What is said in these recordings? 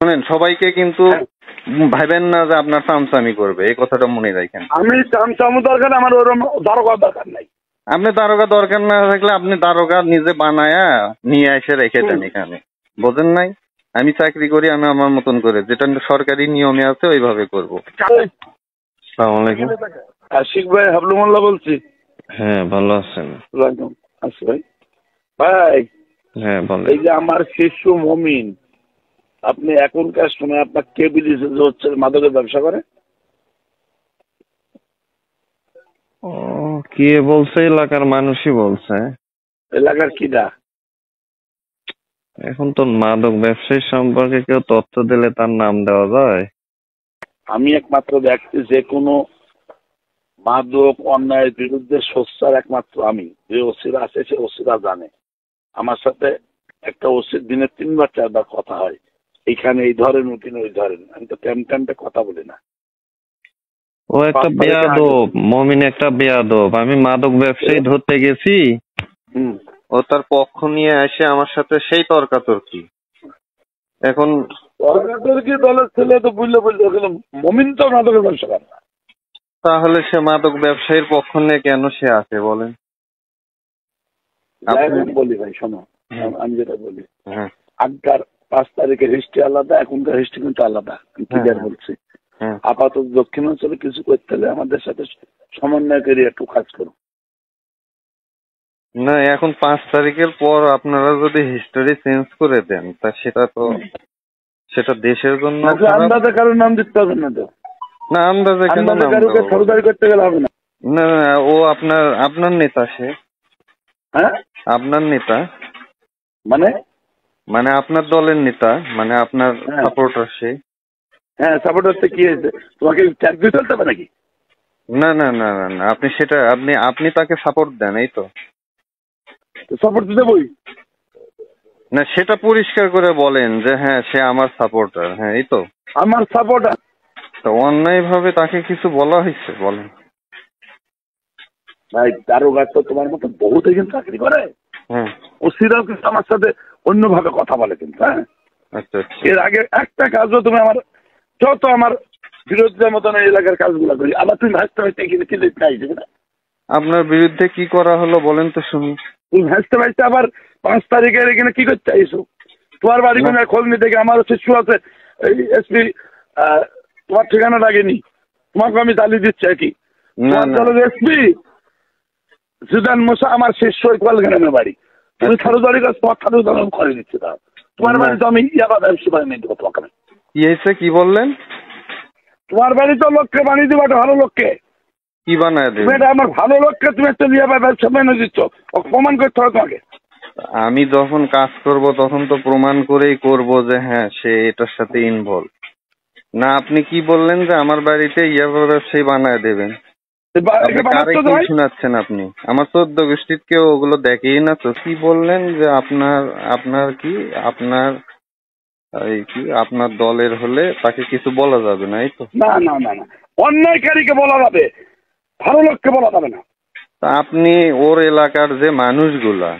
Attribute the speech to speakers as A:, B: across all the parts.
A: শুনেন, সবাইকে কিন্তু ভাবেন না যে আপনার চামচামি করবে, এই কথাটা মনে রাখেন।
B: আমি চামচামো দরকার, আমার ওরকম দারোগা দরকার নাই।
A: আপনি দারোগা দরকার না থাকলে আপনি দারোগা নিজে বানায়া নিয়ে এসে রেখে দেন এখানে, বোঝেন নাই? আমি চাকরি করি, আমি আমার মতন করে, যেটা সরকারি নিয়মে আছে ওইভাবে করবো। আসসালামু আলাইকুম।
B: আশিক ভাই হাবলুমোল্লা বলছি।
A: হ্যাঁ, ভালো আছেন?
B: আচ্ছা ভাই, ভাই
A: হ্যাঁ বলেন।
B: এই যে আমার শিশু মমিন, আপনি এখনকার সময় আপনার কে বিদেশে যে হচ্ছে মাদকের ব্যবসা করে?
A: ও, কে বলছে? এলাকার মানুষই বলছে।
B: এলাকার কিডা?
A: এখন তো মাদক ব্যবসায়ী সম্পর্কে কেউ তথ্য দিলে তার নাম দেওয়া যায়?
B: আমি একমাত্র ব্যক্তি যে কোনো মাদক অন্যায়ের বিরুদ্ধে সোচ্চার একমাত্র আমি। যে ওসিরা আছে সে ওসিরা জানে। আমার সাথে একটা ওসির দিনে 3 বার 4 বার কথা হয়, এইখানে এই ধরেন ওখানে ওই ধরেন। আমি তো টাইমটা কথা বলি না।
A: ও একটা বেয়াদব, মমিন একটা বেয়াদব। আমি মাদক ব্যবসায়ী ধরতে গেছি, ও তার পক্ষ নিয়ে এসে আমার সাথে সেই তর্কাতর্কি। এখন
B: তর্কাতর্কি দলের ছেলে তো বুঝলে মমিন তো মাদকের ব্যবসা করে না।
A: তাহলে সে মাদক ব্যবসায়ীর পক্ষ নিয়ে কেন সে আছে বলেন?
B: বলি ভাই শোনো, আমি যেটা বলি, আগকার 5 তারিখের হিস্ট্রি আলাদা, এখনকার হিস্ট্রি কিন্তু আলাদা। ক্লিয়ার বলছি। আপাতত দক্ষিণাঞ্চলে কিছু করতে হলে আমাদের সাথে সমন্বয়কারী একটু কাজ করুন।
A: না, এখন 5 তারিখের পর আপনারা যদি হিস্টোরি চেঞ্জ করে দেন তা সেটা দেশের জন্য
B: আন্দাজে কারোর নাম দিতে হবে না তো।
A: না, আন্দাজে কেন নাম দেব?
B: সরকারি করতে গেলে হবে না।
A: না, ও আপনার নেতা। সে আপনার নেতা মানে আপনার দলের নেতা, মানে আপনার সাপোর্টার সে।
B: হ্যাঁ, সাপোর্টার কি হয়েছে? তোমাকে চাকরি চলতে হবে নাকি?
A: না না না না না, আপনি সেটা আপনি তাকে সাপোর্ট দেন, এই তো।
B: সাপোর্ট দিতে বই
A: না, সেটা পরিষ্কার করে বলেন যে হ্যাঁ সে আমার সাপোর্টার। হ্যাঁ, এই তো
B: আমার সাপোর্টার।
A: তো অন্যায় ভাবে তাকে কিছু বলা হয়েছে বলেন?
B: ভাই দারোগা তো তোমার মতো বহুত এখানে চাকরি করে। ওসিরাও কিন্তু আমার সাথে অন্যভাবে কথা বলে কিন্তু। হ্যাঁ,
A: আচ্ছা।
B: এর আগে একটা কাজও তুমি আমার যত আমার বিরোধীদের মতন এলাকার কাজগুলো করি, আবার তুমি ভাসতে ভাসতে এখানে কি চাইছে না?
A: আপনার বিরুদ্ধে কি করা হলো বলেন তো শুনি।
B: তুমি ভাসতে ভাসতে আবার 5 তারিখের এখানে কি করতে চাইছো? তোমার বাড়ি কোনো খোঁজ নিতে থেকে আমার শিশু আছে এসপি, তোমার ঠিকানা লাগেনি, তোমাকে আমি তালি দিচ্ছি কি? এসপি সুদান মোসা আমার শিষ্য ইকবাল গ্রামের বাড়ি। তুমি থারুদারি কাজ, তোমার থারুদার করে দিচ্ছি। তা তোমার বাড়ি তো আমি ইয়াবা ব্যবসা বানিয়ে নিয়ে দেবো তোমাকে।
A: কি হয়েছে? কি বললেন?
B: তোমার বাড়ি তো লোককে বানিয়ে দেবো, একটা ভালো লোককে।
A: কি বানায় দেবে?
B: এটা আমার ভালো লোককে তুমি একটা ইয়াবা ব্যবসা বানিয়ে দিচ্ছ, প্রমাণ করতে হবে তোমাকে।
A: আমি যখন কাজ করব তখন তো প্রমাণ করেই করব যে হ্যাঁ সে এটার সাথে ইনভলভ। না, আপনি কি বললেন যে আমার বাড়িতে ইয়াবা ব্যবসায়ী বানায় দেবেন? শোনাচ্ছেন আপনি? আমার 14 গোষ্ঠীর কেউ ওগুলো দেখেই না তো। কি বললেন যে আপনার দলের হলে তাকে কিছু বলা যাবে না, এই তো?
B: না না না না, অন্যায়কারীকে বলা যাবে, ভালো লোককে বলা যাবে না।
A: আপনি ওর এলাকার যে মানুষগুলা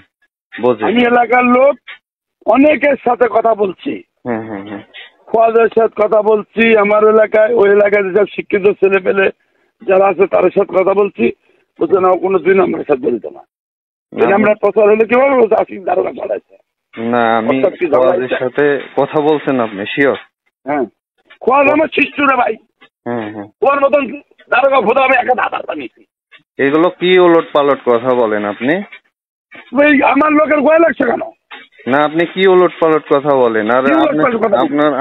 A: বোঝেন,
B: আমি এলাকার লোক অনেকের সাথে কথা বলছি। খোয়াদের সাথে কথা বলছি, আমার এলাকায় ওই এলাকায় যেসব শিক্ষিত ছেলে পেলে যারা আছে তাদের সাথে কথা বলছি। বুঝতে না, কোনো দিন আমার সাথে বলিত না। আমরা প্রচার হলে কি বলবো? আশিক দারোগা চলাইছে।
A: না, আমি খোয়াদের সাথে কথা বলছেন আপনি শিওর?
B: হ্যাঁ, খোয়াজ আমার শিষ্যরা ভাই। ওর মতন দারোগা ভোদা আমি একটা ধাঁধার বানিয়েছি।
A: এগুলো কি ওলট পালট কথা বলেন আপনি?
B: আমার লোকের ভয় লাগছে কেন?
A: না, আপনি কি ওলট পালট কথা বলেন? আর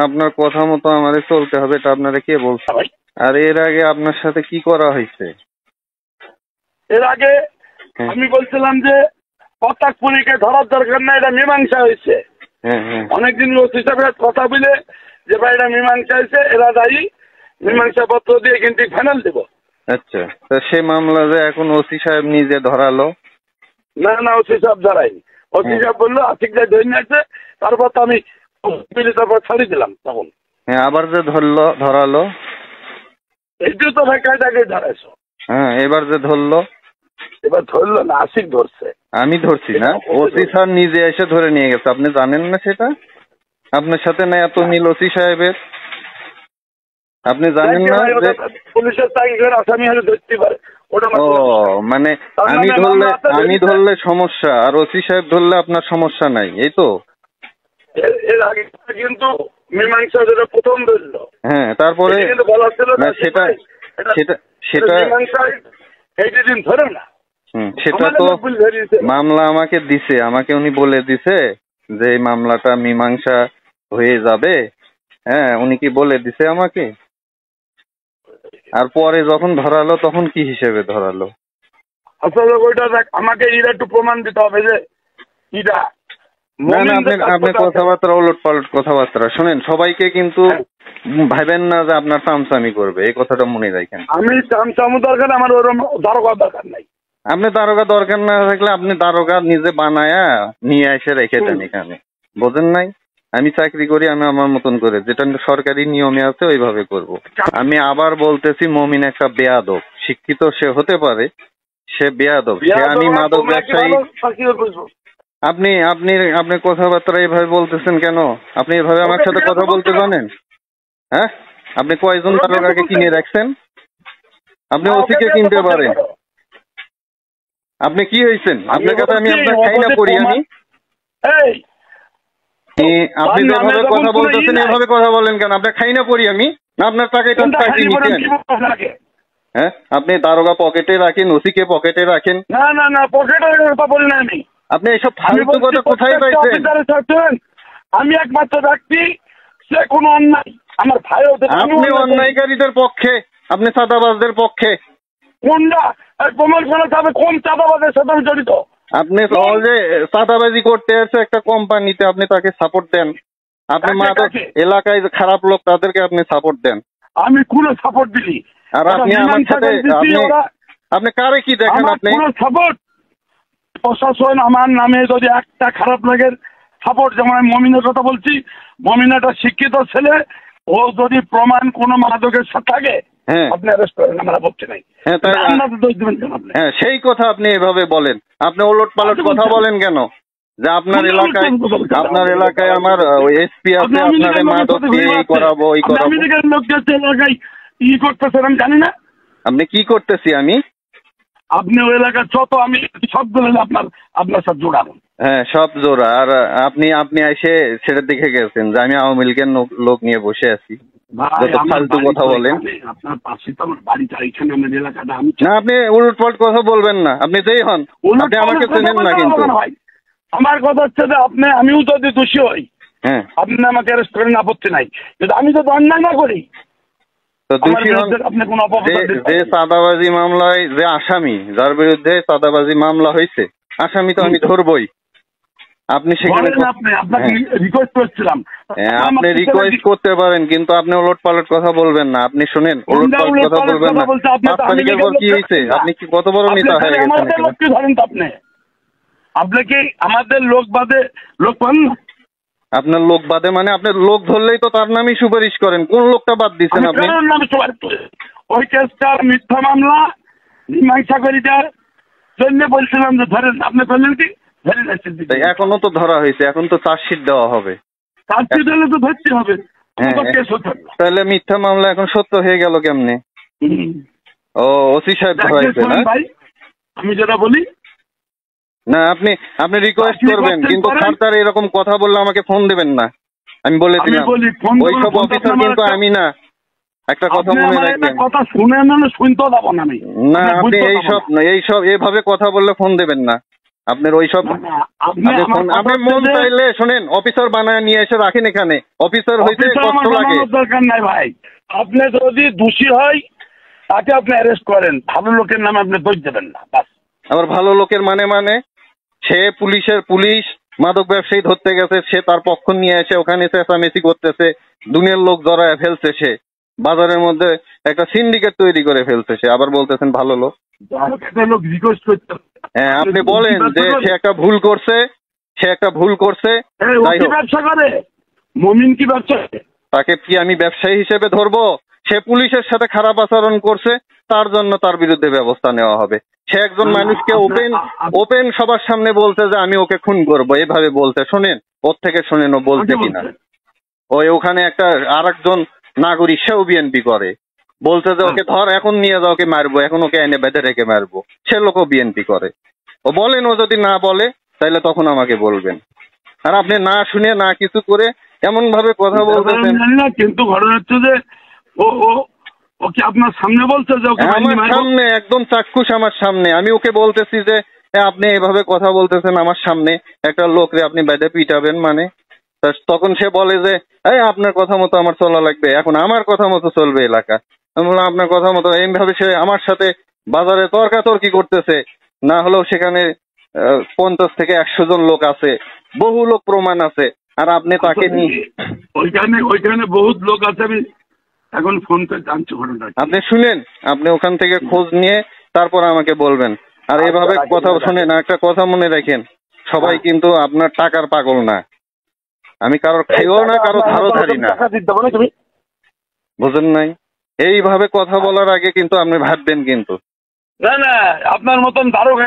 A: আপনার কথা মতো আমাদের চলতে হবে, এটা আপনারা কে বলছে? আর এর আগে আপনার সাথে কি করা হয়েছে?
B: এর আগে আমি বলছিলাম যে প্রত্যেকপুরীকে ধরার দরকার না, এটা মীমাংসা হয়েছে। অনেকদিন ওসি সাহেবের কথা বলে যে ভাই এটা মীমাংসা হয়েছে, এরা দায়ী, মীমাংসা পত্র দিয়ে কিন্তু ফাইনাল দেবো।
A: আচ্ছা, তা সে মামলা যে এখন ওসি সাহেব নিজে ধরালো?
B: না না, ওসি সাহেব ধরায়নি। ওসি সাহেব বললো আশিক ভাই ধরে নিয়েছে, তারপর তো আমি তারপর ছাড়ি দিলাম। তখন
A: আবার যে ধরালো,
B: এইটিও তো ভাই কায়দাকে ধরাইছো।
A: এবার যে ধরলো,
B: এবার ধরলো না, আশিক ধরছে।
A: আমি ধরছি না, ওসি স্যার নিজে এসে ধরে নিয়ে গেছে। আপনি জানেন না সেটা? আপনার সাথে না এত মিল ওসি সাহেবের? আপনি জানেন না যে
B: পুলিশের চাকরির আসামি হলে ধরতে পারে ওটা
A: ও মানে আমি ধরলে সমস্যা, আর ওসি সাহেব ধরলে আপনার সমস্যা নাই, এই তো?
B: এর আগে কিন্তু মীমাংসা যেটা প্রথম ধরলো,
A: হ্যাঁ, তারপরে
B: কিন্তু বলা ছিল না
A: সেটা
B: এইটা দিন ধরে না।
A: সেটা তো মামলা আমাকে দিছে, আমাকে উনি বলে দিছে যে এই মামলাটা মীমাংসা হয়ে যাবে। হ্যাঁ, উনি কি বলে দিছে আমাকে? আর পরে যখন ধরালো তখন কি হিসেবে ধরালো?
B: আসলে ওইটা দেখ, আমাকে এটা একটু প্রমাণ দিতে হবে যে এটা
A: না না, আপনি কথাবার্তা উলট পালট কথাবার্তা শোনেন। সবাইকে কিন্তু ভাবেন না যে আপনার চামচামি করবে, এই কথাটা মনে রাখেন।
B: আমি চামচামো দরকার, আমার ওরকম দারোগা দরকার নাই।
A: আপনি দারোগা দরকার না থাকলে আপনি দারোগা নিজে বানায়া নিয়ে এসে রেখে দেন এখানে, বোঝেন নাই? আমি চাকরি করি, আমি আমার মতন করে, যেটা সরকারি নিয়মে আছে ওইভাবে করব। আমি আবার বলতেছি, মমিন একটা বেয়াদব। শিক্ষিত সে হতে পারে, সে বেয়াদব। সে আমি মাদক ব্যবসায়ী। আপনি আপনি আপনি কথাবার্তা এইভাবে বলতেছেন কেন? আপনি এভাবে আমার সাথে কথা বলতে জানেন? হ্যাঁ, আপনি কয়জন দারোগাকে কিনে রাখছেন? আপনি ওসিকে কিনতে পারেন। আপনি কি হয়েছেন? আপনার কাছে আমি আপনার খাই না পড়ি আমি? আপনি যেভাবে কথা বলতেছেন এভাবে কথা বলেন কেন? আপনার খাই না পড়ি আমি? না আপনার টাকায় চাকরি নিচ্ছেন? হ্যাঁ, আপনি দারোগা পকেটে রাখেন, ওসিকে পকেটে রাখেন।
B: না না না, পকেটে কথা বলি না আমি।
A: আপনি এইসব ফালতু কথা কোথায় পাইছেন?
B: আমি একমাত্র ব্যক্তি, সে কোনো অন্যায় আমার ভাই।
A: আপনি অন্যায়কারীদের পক্ষে, আপনি চাঁদাবাজদের পক্ষে।
B: কোনটা প্রমাণ করা যাবে? কোন চাঁদাবাজের সাথে আমি জড়িত?
A: আপনি সহজে চাঁদাবাজি করতে আছে একটা কোম্পানিতে, আপনি তাকে সাপোর্ট দেন। আপনি মাদক এলাকায় খারাপ লোক, তাদেরকে আপনি সাপোর্ট দেন।
B: আমি কোনো সাপোর্ট দিই?
A: আর আপনি আমার সাথে আপনি কারে কি দেখেন? আপনি
B: সাপোর্ট প্রশাসন আমার নামে যদি একটা খারাপ লাগে সাপোর্ট, যেমন আমি মমিনের কথা বলছি, মমিন একটা শিক্ষিত ছেলে, ও যদি প্রমাণ কোনো মাদকের সাথে থাকে আপনি অ্যারেস্ট করেন, আমরা বলছি নাই।
A: হ্যাঁ, সেই কথা আপনি এভাবে বলেন। আপনি ওলট পালট কথা বলেন কেন? যে আপনার এলাকায় আমার এসপি আছে, আপনার মাদক এই করাবো ওই করাবো।
B: এলাকায় ই করতেছেন আমি জানি না।
A: আপনি কি করতেছি আমি?
B: আপনি ওই এলাকার যত আমি সবগুলো আপনার সাথে জোড়াবো।
A: হ্যাঁ, সব জোড়া। আর আপনি এসে সেটা দেখে গেছেন যে আমি আওয়ামী লীগের লোক নিয়ে বসে আছি। যত ফালতু কথা বলেন।
B: আপনার পাশে তো আমার বাড়িটা, এখানে আমার এলাকাটা।
A: না, আপনি উলট পালট কথা বলবেন না। আপনি যেই হন, আপনি আমাকে চেনেন না কিন্তু।
B: আমার কথা হচ্ছে যে আমিও যদি দোষী হই, হ্যাঁ, আপনি আমাকে অ্যারেস্ট করেন, আপত্তি নাই। কিন্তু আমি যদি অন্যায় না করি,
A: তো দোষী হন। যে চাঁদাবাজি মামলায় যে আসামি, যার বিরুদ্ধে চাঁদাবাজি মামলা হয়েছে, আসামি তো আমি ধরবই। আপনি সেখানে আপনি রিকোয়েস্ট করতে পারেন, কিন্তু আপনি ওলট পালট কথা বলবেন না। আপনি শুনেন, ওলট পালট কথা বলবেন না। 5 তারিখের পর কি হয়েছে? আপনি কি কত বড় নেতা হয়ে গেছেন?
B: আপনি কি আমাদের লোক বাদে লোক পান না?
A: আপনার লোক বাদে মানে আপনার লোক ধরলেই তো তার নামই সুপারিশ করেন। কোন লোকটা বাদ দিচ্ছেন আপনি?
B: ওই কেসটা মিথ্যা মামলা, মীমাংসা করিটার জন্য বলছিলাম যে ধরেন, আপনি ধরলেন কি?
A: এখনো তো ধরা হয়েছে, এখন তো চার্জশিট দেওয়া হবে।
B: চার্জশিট হলে তো ধরতে হবে।
A: তাহলে মিথ্যা মামলা এখন সত্য হয়ে গেল কেমনে? ও, ওসি সাহেব ধরাইছে না?
B: আমি যেটা বলি
A: না, আপনি রিকোয়েস্ট করবেন, কিন্তু স্যার এরকম কথা বললে আমাকে ফোন দেবেন না। আমি বলে দিলাম, ওইসব অফিসার কিন্তু আমি না। একটা কথা মনে রাখবেন।
B: কথা শুনে না, শুনতে দেব না আমি।
A: না, আপনি এইসব এভাবে কথা বললে ফোন দেবেন না। আপনার ওইসব আপনি মন চাইলে শোনেন, অফিসার বানায় নিয়ে এসে রাখেন এখানে। অফিসার হইতে কষ্ট লাগে।
B: দরকার নাই ভাই। আপনি যদি দোষী হয় তাকে আপনি অ্যারেস্ট করেন, ভালো লোকের নামে আপনি দোষ দেবেন না।
A: আবার ভালো লোকের মানে সে পুলিশ মাদক ব্যবসায়ী ধরতে গেছে, সে তার পক্ষ নিয়ে এসে ওখানে চেঁচামেচি করতেছে, দুনিয়ার লোক জড়ায় ফেলছে, সে বাজারের মধ্যে একটা সিন্ডিকেট তৈরি করে ফেলছে। সে আবার বলতেছেন ভালো লোক। হ্যাঁ, আপনি বলেন যে সে একটা ভুল করছে।
B: ব্যবসা করে মমিন কি ব্যবসা?
A: তাকে কি আমি ব্যবসায়ী হিসেবে ধরবো? সে পুলিশের সাথে খারাপ আচরণ করছে, তার জন্য তার বিরুদ্ধে ব্যবস্থা নেওয়া হবে। সে একজন মানুষকে ওপেন সবার সামনে বলছে যে আমি ওকে খুন করবো, এভাবে বলতে। শোনেন, ওর থেকে শোনেন ও বলছে কিনা। ওখানে একটা আরেকজন নাগরিক সেও বিএনপি করে, বলছে যে ওকে ধর এখন নিয়ে যাও, ওকে মারবো, এখন ওকে এনে বেঁধে রেখে মারবো, সে লোকও বিএনপি করে। ও বলেন, ও যদি না বলে তাহলে তখন আমাকে বলবেন। আর আপনি না শুনে না কিছু করে এমন ভাবে কথা বলতেছেন।
B: না, কিন্তু ঘটনা হচ্ছে যে ও ও ওকে আপনার সামনে বলছে যে ওকে
A: আমার সামনে, একদম চাক্ষুষ আমার সামনে। আমি ওকে বলতেছি যে আপনি এভাবে কথা বলতেছেন আমার সামনে, একটা লোকরে আপনি বেঁধে পিটাবেন মানে। তখন সে বলে যে আপনার কথা মতো আমার চলা লাগবে, এখন আমার কথা মতো চলবে এলাকা। আমি বললাম আপনার কথা মতো। এইভাবে সে আমার সাথে বাজারে তর্কাতর্কি করতেছে। না হলেও সেখানে 50 থেকে 100 জন লোক আছে, বহু লোক প্রমাণ আছে। আর আপনি তাকে নিয়ে
B: ওইখানে বহুত লোক আছে, আমি এখন ফোন করে জানছি ঘটনা।
A: আপনি শুনেন, আপনি ওখান থেকে খোঁজ নিয়ে তারপর আমাকে বলবেন। আর এভাবে কথা শুনেন, একটা কথা মনে রাখেন, সবাই কিন্তু আপনার টাকার পাগল না। আমি কারোর খাইও না, কারো ধারও ধারি না, বুঝেন নাই? এইভাবে কথা বলার আগে কিন্তু আপনি ভাববেন। কিন্তু
B: না আপনার মতন দারোগা,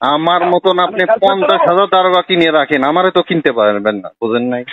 A: আমার মতন আপনি 50,000 দারোগা কিনে রাখেন, আমারে তো কিনতে পারবেন না, বুঝেন নাই?